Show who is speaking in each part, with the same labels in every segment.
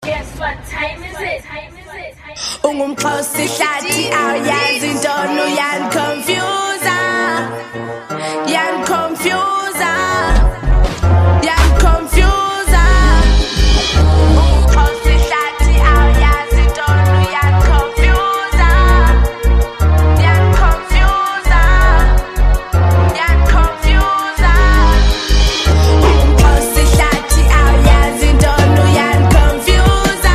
Speaker 1: Guess what time is it?
Speaker 2: Ungumxhosa ihlathi awuyazi intoni uyaniconfusa yaniconfusa yaniconfusa Ungumxhosa ihlathi awuyazi intoni uyaniconfusa yaniconfusa yaniconfusa Ungumxhosa ihlathi awuyazi intoni uyaniconfusa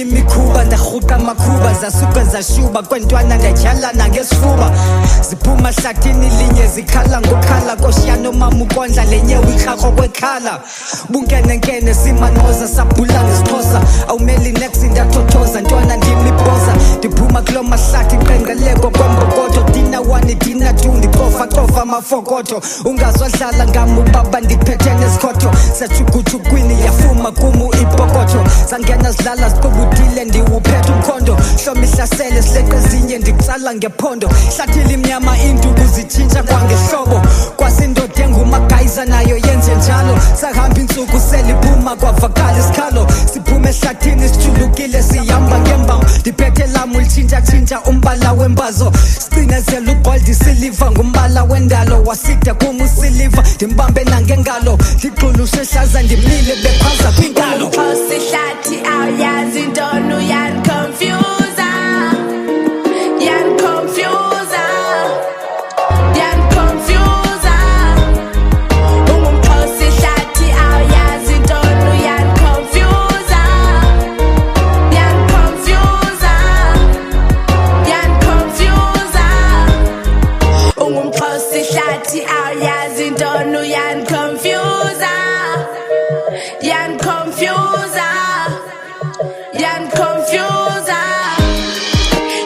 Speaker 3: imikhuba ndahuqa amakhuba zasuka zashuba kwentwana ndatyhalana ngesifuba ziphuma hlathini linye zikhala ngokhala koshiyano mama ukondla lenyewe ikrakro kwekhala bunkenenkene simanqoza sabhula ngesixhosa awumeli next ndathothoza ntwana ndimibhoza ndiphuma kulo mahlathi qenqeleko kwembokodo dina 1 dina 2 ndicofa amafokotho ungazwadlala ngam ubaba ndiphethe nesikhoto sajugujukwini yafuma kumu ipokotho zangena zidlala zibubudile ndiwuphethe umkhondo hlomi ihlasele sileqe ezinye ndikutsala ngephondo hlathile imnyama induku zitshintsha kwangehlobo kwasindoda engumagayiza nayo yenze njalo sahamba intsuku seliphuma kwavakala isikhalo siphume ehlathini sijulukile sihamba ngembawo ndiphethe lam ulitshintshatshintsha umbala wembazo sicinezela ugold isiliva ngumbala wendalo waside kum usiliva ndimbambe nangengalo ndixulushe ehlaza ndimlile beqhaza kwinkalo
Speaker 2: Ungumxhosa ihlathi awuyazi intoni uyaniconfusa yaniconfusa yaniconfusa Ungumxhosa ihlathi awuyazi intoni uyaniconfusa yaniconfusa yaniconfusa Ungumxhosa ihlathi awuyazi intoni uyaniconfusa yaniconfusa yaniconfusa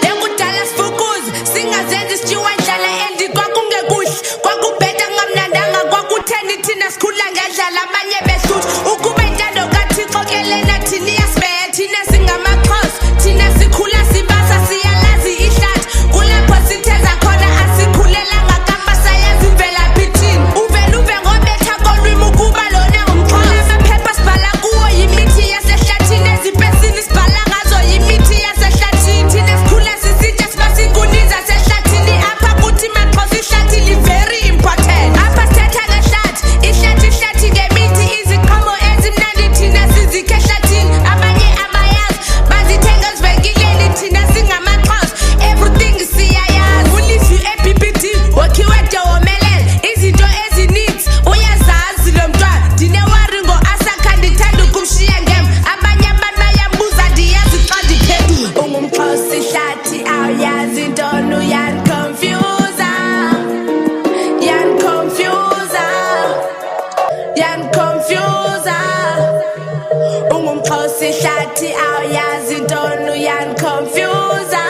Speaker 2: Yakudala sifukuza singazenzi sithiwa ndlala endi kwakungekuhle kwakubheda ngamnandanga kwakutheni thina sikhula ngendlala abanye behluthi ukuba intando kaThixo ke lena thina iyasibheya thina singamaXhosa thina sikhula sibasa siyalazi ihlathi kulapho sitheza khona asikhulelanga kampa sayazi imvelaphi thina uvele uve ngobetha kolwimi ukuba lona ngumXhosa amaphepha sibhala kuwo yimithi yasehlathini ezipesini sibhala ngazo yimithi yasehlathini thina sikhula sisitsha sibasinkuni zasehlathini apha kuthi maxhosa ihlathi li-very important apha sithetha ngehlathi ihlathi ngemithi iziqhamo ezimnandi thina sizikha ehlathini abanye abayazi bazithenga ezivenkileni thina singamaXhosa everything siyayazi ulivi e-BBD wakhiwe de womelele izinto ezininzi uyazazi lo mntwana ndinewari ngo-asakha ndithanda ukumshiya ngem abanye abantu bayambuza ndiyazi xa ndiphendula ungumxhosa ihlathi awuyazi intoni uyaniconfusa yaniconfusa yaniconfusa Ungumxhosa ihlathi awuyazi intoni uyaniconfusa